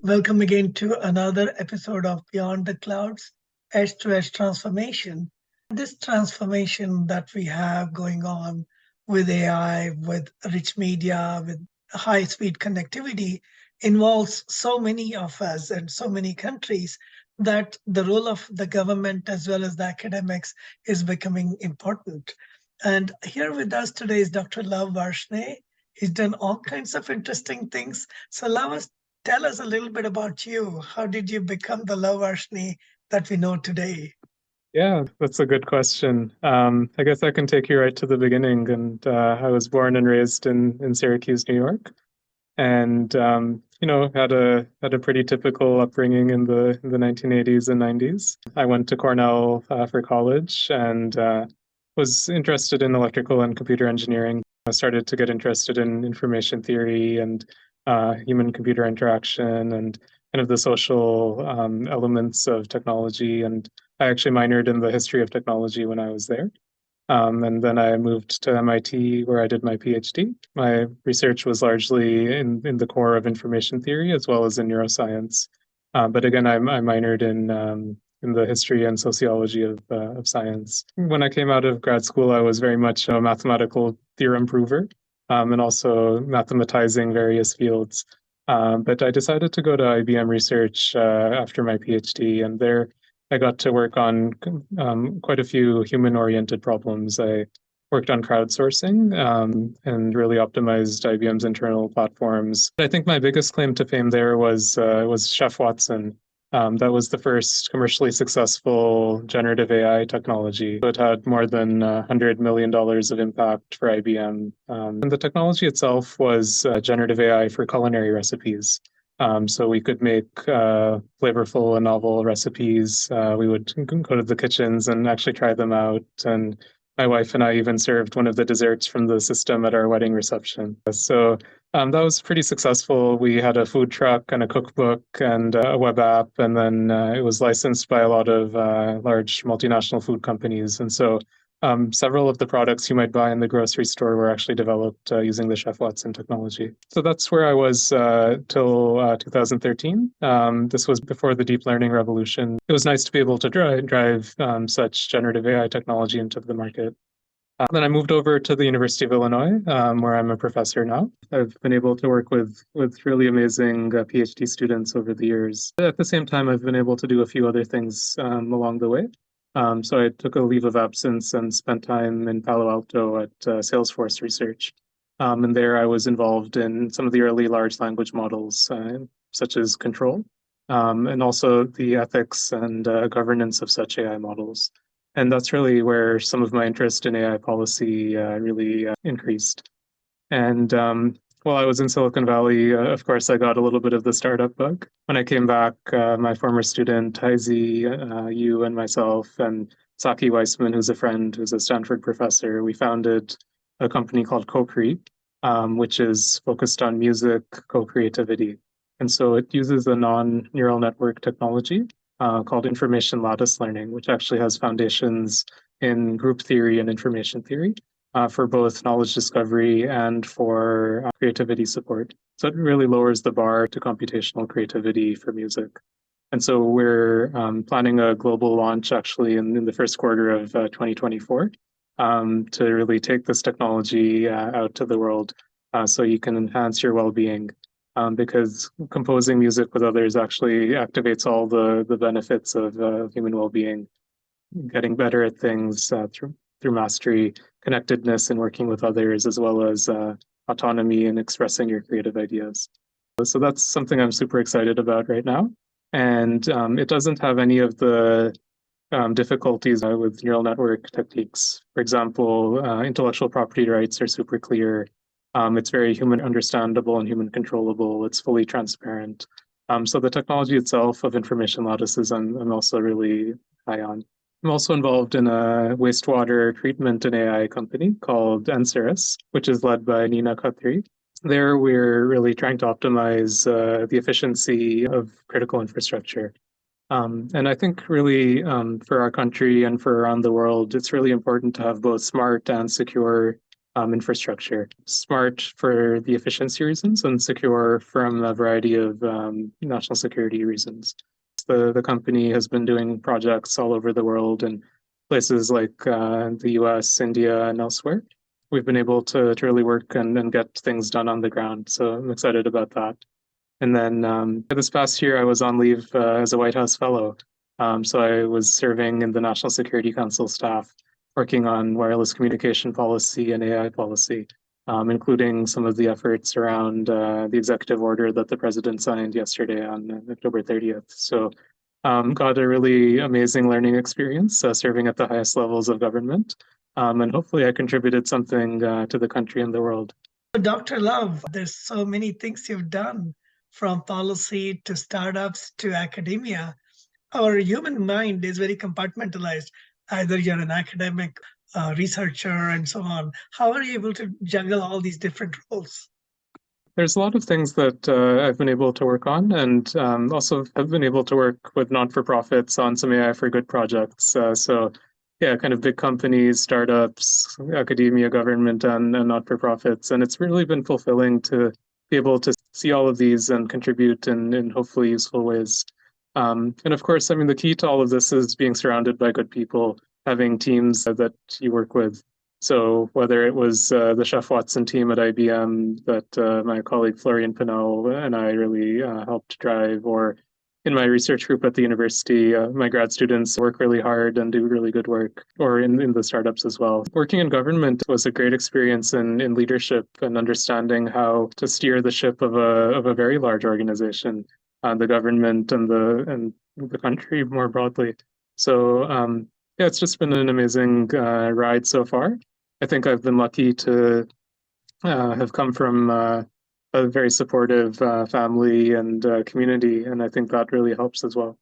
Welcome again to another episode of Beyond the Clouds, Edge to Edge Transformation. This transformation that we have going on with AI, with rich media, with high speed connectivity involves so many of us and so many countries that the role of the government as well as the academics is becoming important. And here with us today is Dr. Lav Varshney. He's done all kinds of interesting things. So, Lav, tell us a little bit about you. How did you become the Lav Varshney that we know today? Yeah, that's a good question. I guess I can take you right to the beginning. And I was born and raised in Syracuse, New York, and had a pretty typical upbringing in the 1980s and 90s. I went to Cornell for college and was interested in electrical and computer engineering. I started to get interested in information theory and human-computer interaction and kind of the social elements of technology. And I actually minored in the history of technology when I was there. And then I moved to MIT where I did my PhD. My research was largely in the core of information theory as well as in neuroscience. But again, I minored in the history and sociology of science. When I came out of grad school, I was very much a mathematical theorem prover and also mathematizing various fields. But I decided to go to IBM Research after my PhD, and there I got to work on quite a few human-oriented problems. I worked on crowdsourcing and really optimized IBM's internal platforms. I think my biggest claim to fame there was Chef Watson. That was the first commercially successful generative AI technology. It had more than $100 million of impact for IBM. And the technology itself was generative AI for culinary recipes. So we could make flavorful and novel recipes. We would go to the kitchens and actually try them out. And my wife and I even served one of the desserts from the system at our wedding reception. So that was pretty successful. We had a food truck and a cookbook and a web app, and then it was licensed by a lot of large multinational food companies. And so several of the products you might buy in the grocery store were actually developed using the Chef Watson technology. So that's where I was till 2013. This was before the deep learning revolution. It was nice to be able to drive such generative AI technology into the market. Then I moved over to the University of Illinois, where I'm a professor now. I've been able to work with really amazing PhD students over the years. At the same time, I've been able to do a few other things along the way. So I took a leave of absence and spent time in Palo Alto at Salesforce Research. And there I was involved in some of the early large language models, such as Control, and also the ethics and governance of such AI models. And that's really where some of my interest in AI policy really increased. And while I was in Silicon Valley, of course, I got a little bit of the startup bug. When I came back, my former student, Heisi, you and myself, and Saki Weissman, who's a friend, who's a Stanford professor, we founded a company called Co-Cre, which is focused on music co-creativity. And so it uses a non-neural network technology called information lattice learning, which actually has foundations in group theory and information theory for both knowledge discovery and for creativity support. So it really lowers the bar to computational creativity for music. And so we're planning a global launch actually in the first quarter of 2024 to really take this technology out to the world so you can enhance your well-being. Because composing music with others actually activates all the benefits of human well-being, getting better at things through mastery, connectedness, and working with others, as well as autonomy and expressing your creative ideas. So that's something I'm super excited about right now. And it doesn't have any of the difficulties with neural network techniques. For example, intellectual property rights are super clear. It's very human understandable and human controllable. It's fully transparent. So the technology itself of information lattices, I'm also really high on. I'm also involved in a wastewater treatment and AI company called Enceris, which is led by Nina Khatri. There, we're really trying to optimize the efficiency of critical infrastructure. And I think really for our country and for around the world, it's really important to have both smart and secure infrastructure. Smart for the efficiency reasons and secure from a variety of national security reasons. The company has been doing projects all over the world in places like the US, India, and elsewhere. We've been able to really work and get things done on the ground. So I'm excited about that. And then this past year, I was on leave as a White House fellow. So I was serving in the National Security Council staff, working on wireless communication policy and AI policy, including some of the efforts around the executive order that the president signed yesterday on October 30th. So got a really amazing learning experience serving at the highest levels of government. And hopefully I contributed something to the country and the world. Dr. Love, there's so many things you've done from policy to startups to academia. Our human mind is very compartmentalized. Either you're an academic, researcher, and so on. How are you able to juggle all these different roles? There's a lot of things that I've been able to work on, and also have been able to work with not-for-profits on some AI for good projects. So yeah, kind of big companies, startups, academia, government, and not-for-profits. And it's really been fulfilling to be able to see all of these and contribute in hopefully useful ways. And of course, I mean, the key to all of this is being surrounded by good people, having teams that you work with. So whether it was the Chef Watson team at IBM that my colleague Florian Pinel and I really helped drive, or in my research group at the university, my grad students work really hard and do really good work, or in the startups as well. Working in government was a great experience in leadership and understanding how to steer the ship of a very large organization, the government and the country more broadly. So yeah, it's just been an amazing ride so far. I think I've been lucky to have come from a very supportive family and community, and I think that really helps as well.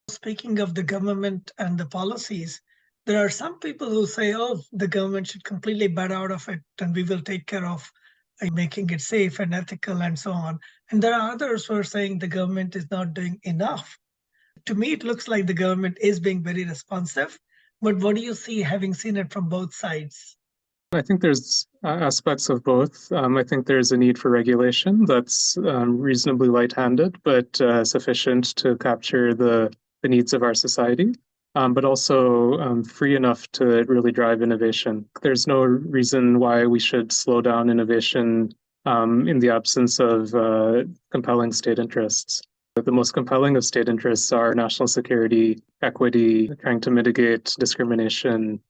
Speaking of the government and the policies, there are some people who say, oh, the government should completely back out of it and we will take care of making it safe and ethical and so on. And there are others who are saying the government is not doing enough. To me, it looks like the government is being very responsive. But what do you see, having seen it from both sides? I think there's aspects of both. I think there's a need for regulation that's reasonably light-handed, but sufficient to capture the needs of our society, but also free enough to really drive innovation. There's no reason why we should slow down innovation in the absence of compelling state interests. The most compelling of state interests are national security, equity, trying to mitigate discrimination,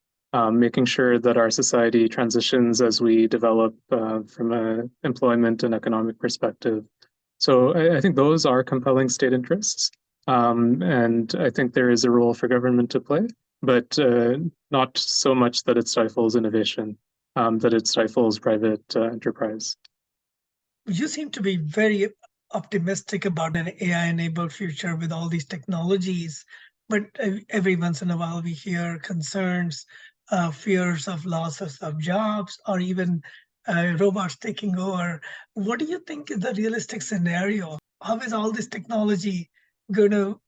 making sure that our society transitions as we develop from an employment and economic perspective. So I think those are compelling state interests. And I think there is a role for government to play, but not so much that it stifles innovation, that it stifles private enterprise. You seem to be very optimistic about an AI-enabled future with all these technologies, but every once in a while we hear concerns, fears of losses of jobs, or even robots taking over. What do you think is the realistic scenario? How is all this technology going to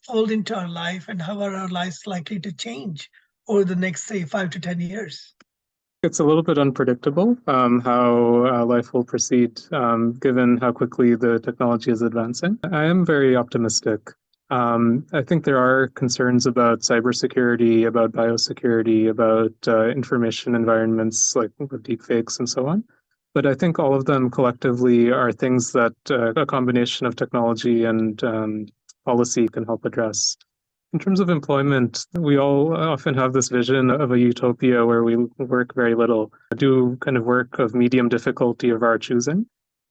fold into our life, and how are our lives likely to change over the next, say, 5 to 10 years? It's a little bit unpredictable how life will proceed, given how quickly the technology is advancing. I am very optimistic. I think there are concerns about cybersecurity, about biosecurity, about information environments like deepfakes and so on. But I think all of them collectively are things that a combination of technology and policy can help address. In terms of employment, we all often have this vision of a utopia where we work very little, do kind of work of medium difficulty of our choosing.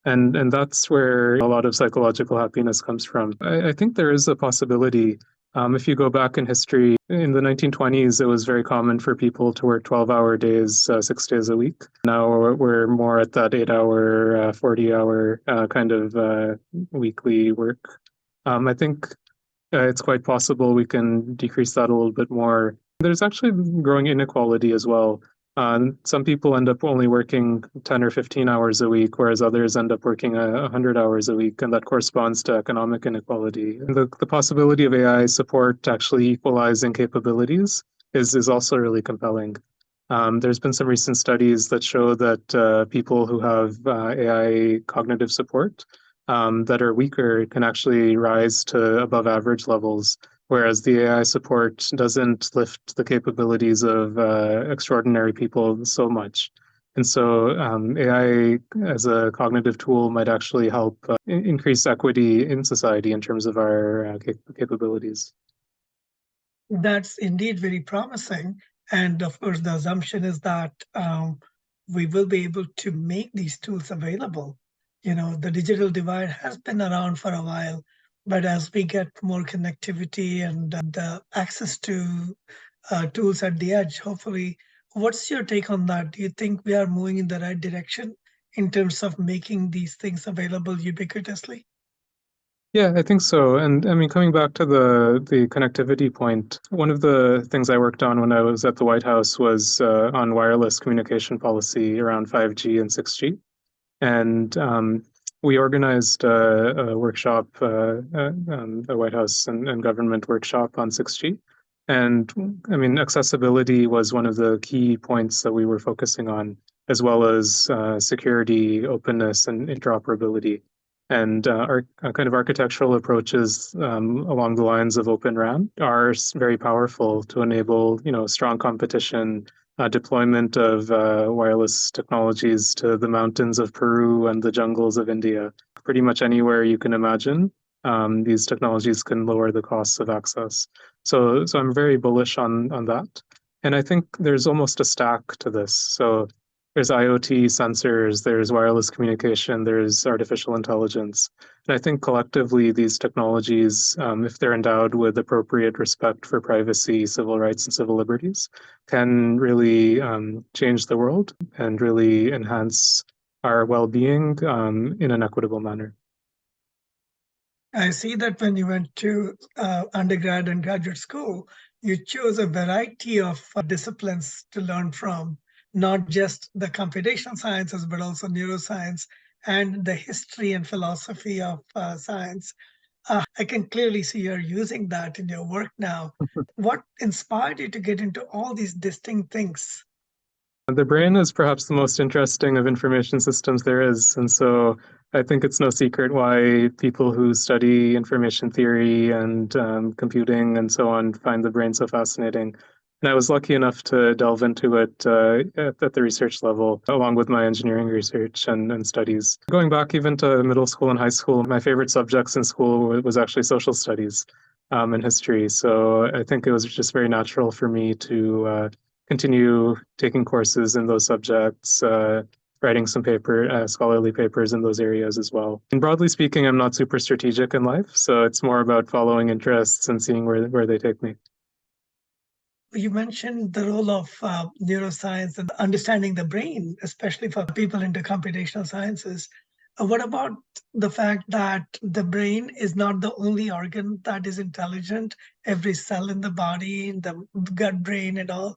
And that's where a lot of psychological happiness comes from. I think there is a possibility. If you go back in history, in the 1920s, it was very common for people to work 12-hour days, 6 days a week. Now we're more at that 8-hour, 40-hour kind of weekly work. I think it's quite possible we can decrease that a little bit more. There's actually growing inequality as well. Some people end up only working 10 or 15 hours a week, whereas others end up working 100 hours a week, and that corresponds to economic inequality. The possibility of AI support actually equalizing capabilities is also really compelling. There's been some recent studies that show that people who have AI cognitive support that are weaker can actually rise to above average levels, whereas the AI support doesn't lift the capabilities of extraordinary people so much. And so AI as a cognitive tool might actually help increase equity in society in terms of our capabilities. That's indeed very promising. And of course, the assumption is that we will be able to make these tools available. The digital divide has been around for a while, but as we get more connectivity and access to tools at the edge, hopefully, what's your take on that? Do you think we are moving in the right direction in terms of making these things available ubiquitously? Yeah, I think so. And I mean, coming back to the connectivity point, one of the things I worked on when I was at the White House was on wireless communication policy around 5G and 6G. And we organized a workshop, a White House and government workshop on 6G. And I mean, accessibility was one of the key points that we were focusing on, as well as security, openness, and interoperability. And our kind of architectural approaches along the lines of Open RAN are very powerful to enable, strong competition, deployment of wireless technologies to the mountains of Peru and the jungles of India. Pretty much anywhere you can imagine, these technologies can lower the costs of access. So I'm very bullish on that. And I think there's almost a stack to this. So there's IoT sensors, there's wireless communication, there's artificial intelligence. And I think collectively, these technologies, if they're endowed with appropriate respect for privacy, civil rights, and civil liberties, can really change the world and really enhance our well-being in an equitable manner. I see that when you went to undergrad and graduate school, you chose a variety of disciplines to learn from, not just the computational sciences, but also neuroscience and the history and philosophy of science. I can clearly see you're using that in your work now. What inspired you to get into all these distinct things? The brain is perhaps the most interesting of information systems there is. And so I think it's no secret why people who study information theory and computing and so on find the brain so fascinating. And I was lucky enough to delve into it at the research level, along with my engineering research and studies. Going back even to middle school and high school, my favorite subjects in school was actually social studies and history. So I think it was just very natural for me to continue taking courses in those subjects, writing some scholarly papers in those areas as well. And broadly speaking, I'm not super strategic in life, so it's more about following interests and seeing where they take me. You mentioned the role of neuroscience and understanding the brain, especially for people into computational sciences. What about the fact that the brain is not the only organ that is intelligent? Every cell in the body, in the gut brain, and all.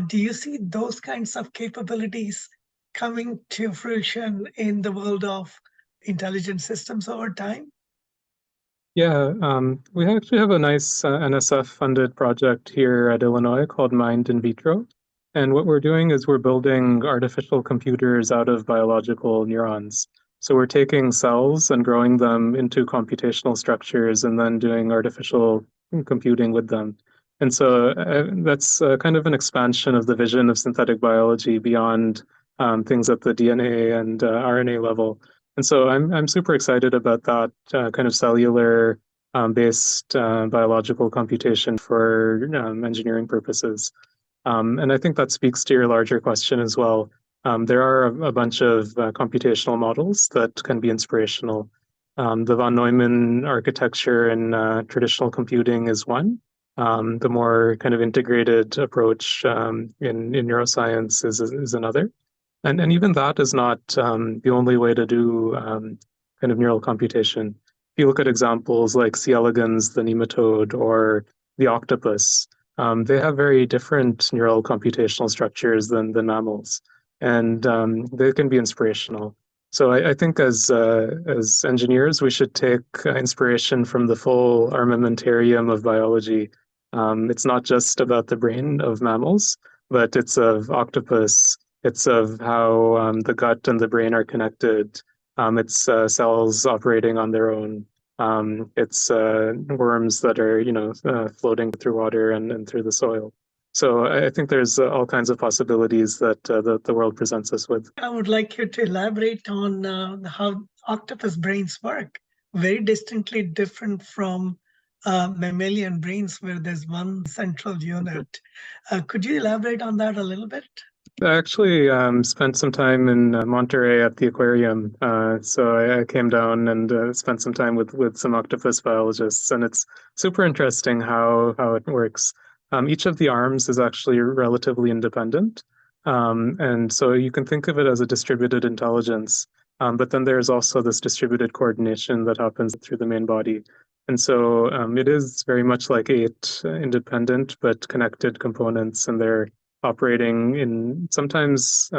Do you see those kinds of capabilities coming to fruition in the world of intelligent systems over time? Yeah, we actually have a nice NSF-funded project here at Illinois called Mind in Vitro. And what we're doing is we're building artificial computers out of biological neurons. So we're taking cells and growing them into computational structures and then doing artificial computing with them. And so that's kind of an expansion of the vision of synthetic biology beyond things at the DNA and RNA level. And so I'm super excited about that kind of cellular based biological computation for engineering purposes. And I think that speaks to your larger question as well. There are a bunch of computational models that can be inspirational. The von Neumann architecture in traditional computing is one. The more kind of integrated approach in neuroscience is another. And even that is not the only way to do kind of neural computation. If you look at examples like C. elegans, the nematode, or the octopus, they have very different neural computational structures than mammals, and they can be inspirational. So I think as engineers, we should take inspiration from the full armamentarium of biology. It's not just about the brain of mammals. but it's of octopus. It's of how the gut and the brain are connected. It's cells operating on their own. It's worms that are, floating through water and through the soil. So I think there's all kinds of possibilities that the world presents us with. I would like you to elaborate on how octopus brains work. Very distinctly different from mammalian brains, where there's one central unit. Could you elaborate on that a little bit? I actually spent some time in Monterey at the aquarium. So I came down and spent some time with some octopus biologists, and it's super interesting how it works. Each of the arms is actually relatively independent. And so you can think of it as a distributed intelligence. But then there's also this distributed coordination that happens through the main body. And so it is very much like eight independent but connected components, and they're operating in sometimes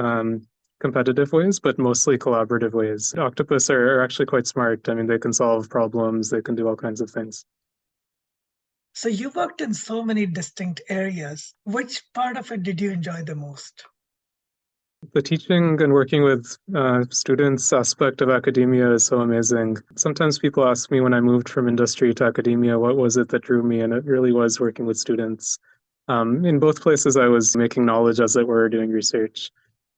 competitive ways, but mostly collaborative ways. Octopus are actually quite smart. I mean, they can solve problems, they can do all kinds of things. So you worked in so many distinct areas. Which part of it did you enjoy the most? The teaching and working with students aspect of academia is so amazing. Sometimes people ask me when I moved from industry to academia, what was it that drew me? And it really was working with students. In both places, I was making knowledge, as it were, doing research.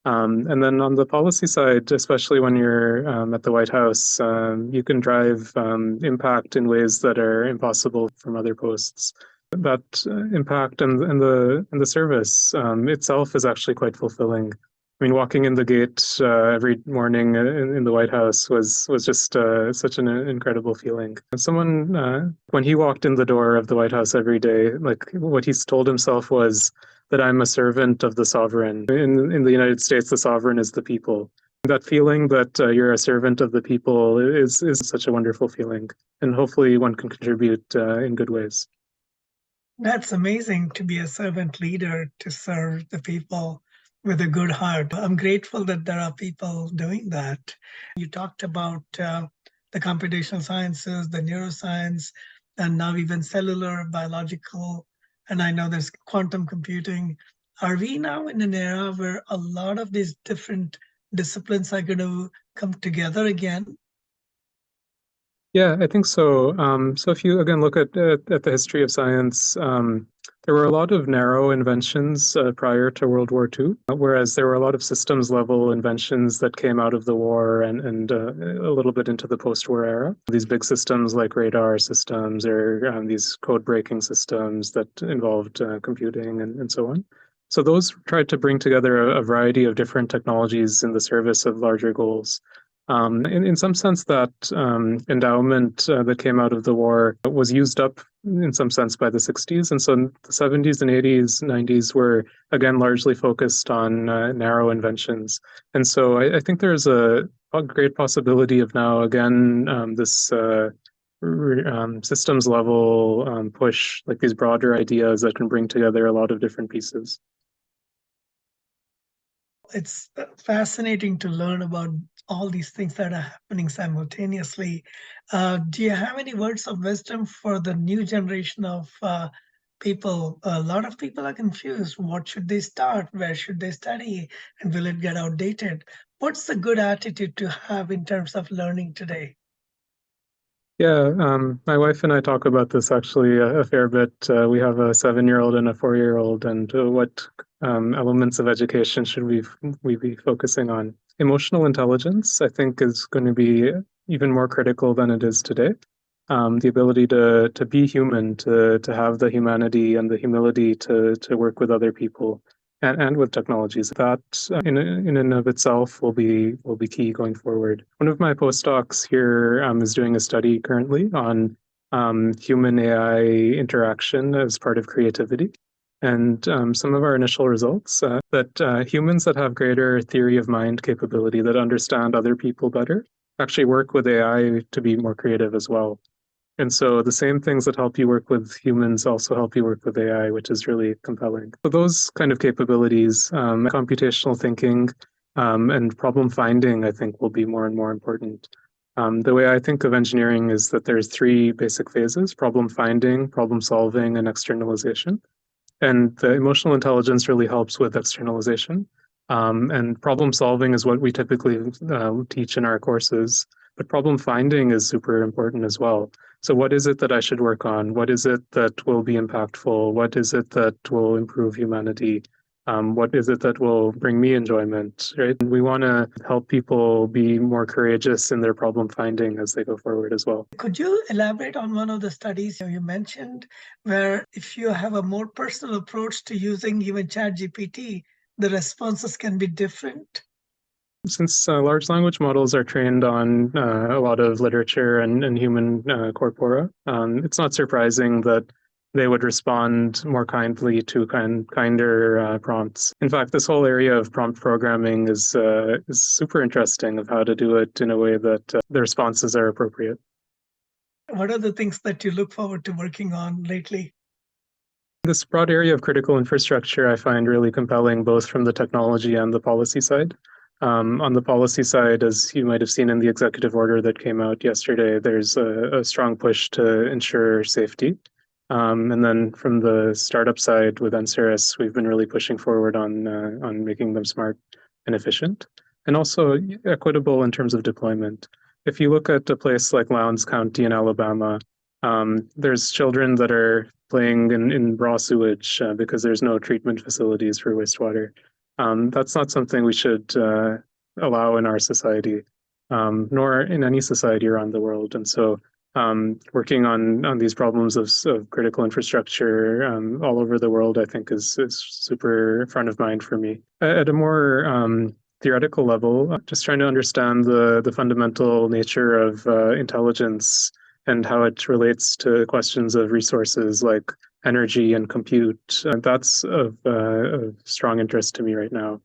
And then on the policy side, especially when you're at the White House, you can drive impact in ways that are impossible from other posts. That impact and the service itself is actually quite fulfilling. I mean, walking in the gate every morning in the White House was just such an incredible feeling. Someone, when he walked in the door of the White House every day, like what he told himself was that I'm a servant of the sovereign. In the United States, the sovereign is the people. That feeling that you're a servant of the people is such a wonderful feeling, and hopefully one can contribute in good ways. That's amazing to be a servant leader, to serve the people with a good heart. I'm grateful that there are people doing that. You talked about the computational sciences, the neuroscience, and now even cellular, biological, and I know there's quantum computing. Are we now in an era where a lot of these different disciplines are going to come together again? Yeah, I think so. So if you again look at the history of science, there were a lot of narrow inventions prior to World War II, whereas there were a lot of systems level inventions that came out of the war and a little bit into the post-war era. These big systems like radar systems or these code breaking systems that involved computing and so on. So those tried to bring together a variety of different technologies in the service of larger goals. In some sense, that endowment that came out of the war was used up in some sense by the 60s. And so the 70s and 80s, 90s were, again, largely focused on narrow inventions. And so I think there's a great possibility of now, again, this systems level push, like these broader ideas that can bring together a lot of different pieces. It's fascinating to learn about all these things that are happening simultaneously. Do you have any words of wisdom for the new generation of people? A lot of people are confused. What should they start? Where should they study? And will it get outdated? What's the good attitude to have in terms of learning today? Yeah, my wife and I talk about this actually a fair bit. We have a 7-year-old and a 4-year-old, and what elements of education should we be focusing on? Emotional intelligence, I think, is going to be even more critical than it is today. The ability to be human, to have the humanity and the humility to work with other people and with technologies. That in and of itself will be key going forward. One of my postdocs here is doing a study currently on human AI interaction as part of creativity. And some of our initial results that humans that have greater theory of mind capability, that understand other people better, actually work with AI to be more creative as well. And so the same things that help you work with humans also help you work with AI, which is really compelling. So those kind of capabilities, computational thinking and problem finding, I think will be more and more important. The way I think of engineering is that there's 3 basic phases: problem finding, problem solving, and externalization. And the emotional intelligence really helps with externalization. And problem solving is what we typically teach in our courses. But problem finding is super important as well. So, what is it that I should work on? What is it that will be impactful? What is it that will improve humanity? What is it that will bring me enjoyment, right? And we want to help people be more courageous in their problem finding as they go forward as well. Could you elaborate on one of the studies you mentioned where if you have a more personal approach to using even ChatGPT, the responses can be different? Since large language models are trained on a lot of literature and human corpora, it's not surprising that they would respond more kindly to kinder prompts. In fact, this whole area of prompt programming is super interesting of how to do it in a way that the responses are appropriate. What are the things that you look forward to working on lately? This broad area of critical infrastructure I find really compelling, both from the technology and the policy side. On the policy side, as you might have seen in the executive order that came out yesterday, there's a strong push to ensure safety. And then from the startup side with NCRS, we've been really pushing forward on making them smart and efficient, and also equitable in terms of deployment. If you look at a place like Lowndes County in Alabama, there's children that are playing in raw sewage because there's no treatment facilities for wastewater. That's not something we should allow in our society, nor in any society around the world. And so working on these problems of critical infrastructure all over the world, I think is super front of mind for me. At a more theoretical level, just trying to understand the fundamental nature of intelligence and how it relates to questions of resources like energy and compute. That's of strong interest to me right now,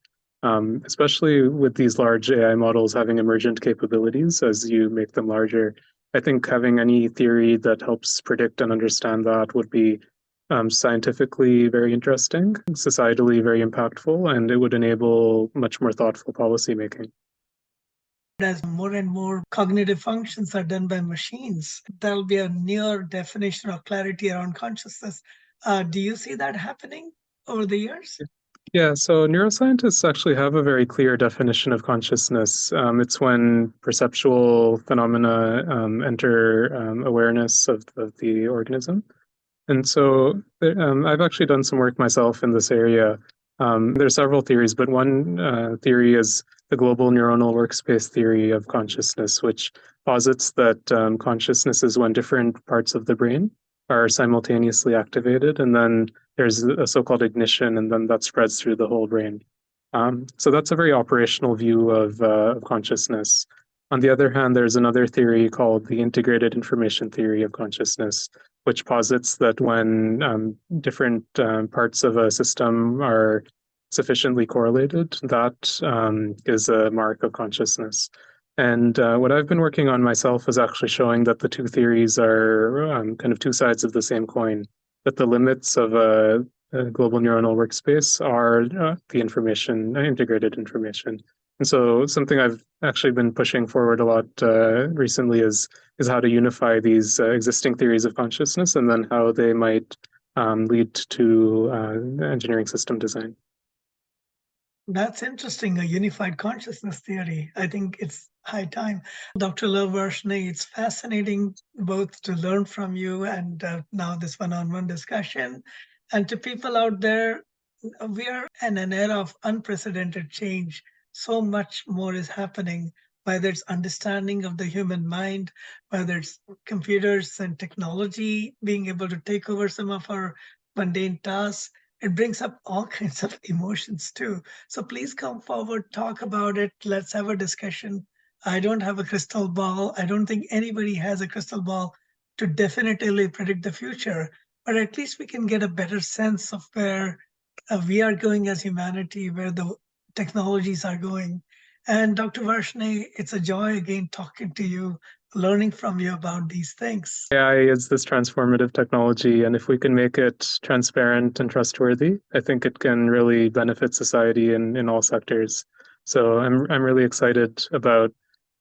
especially with these large AI models having emergent capabilities as you make them larger. I think having any theory that helps predict and understand that would be scientifically very interesting, societally very impactful, and it would enable much more thoughtful policymaking. As more and more cognitive functions are done by machines, there'll be a near definition of clarity around consciousness. Do you see that happening over the years? Yeah, so neuroscientists actually have a very clear definition of consciousness. It's when perceptual phenomena enter awareness of the organism. And so I've actually done some work myself in this area. There are several theories, but one theory is the global neuronal workspace theory of consciousness, which posits that consciousness is when different parts of the brain are simultaneously activated, and then there's a so-called ignition, and then that spreads through the whole brain. So that's a very operational view of consciousness. On the other hand, there's another theory called the integrated information theory of consciousness, which posits that when different parts of a system are sufficiently correlated, that is a mark of consciousness. And what I've been working on myself is actually showing that the two theories are kind of two sides of the same coin, that the limits of a global neuronal workspace are the information, integrated information. And so something I've actually been pushing forward a lot recently is how to unify these existing theories of consciousness and then how they might lead to engineering system design. That's interesting, a unified consciousness theory. I think it's high time. Dr. Lav Varshney, it's fascinating both to learn from you and now this one-on-one discussion. And to people out there, we are in an era of unprecedented change. So much more is happening, whether it's understanding of the human mind, whether it's computers and technology being able to take over some of our mundane tasks. It brings up all kinds of emotions too. So please come forward, talk about it. Let's have a discussion. I don't have a crystal ball. I don't think anybody has a crystal ball to definitively predict the future, but at least we can get a better sense of where we are going as humanity, where the technologies are going. And Dr. Varshney, it's a joy again talking to you, learning from you about these things. AI is this transformative technology, and if we can make it transparent and trustworthy, I think it can really benefit society in all sectors. So I'm really excited about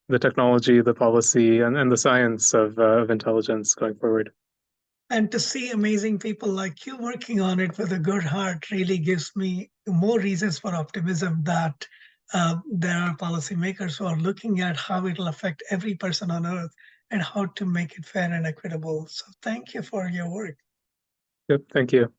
the technology, the policy, and the science of intelligence going forward. And to see amazing people like you working on it with a good heart really gives me more reasons for optimism that there are policymakers who are looking at how it will affect every person on earth and how to make it fair and equitable. So thank you for your work. Yep, thank you.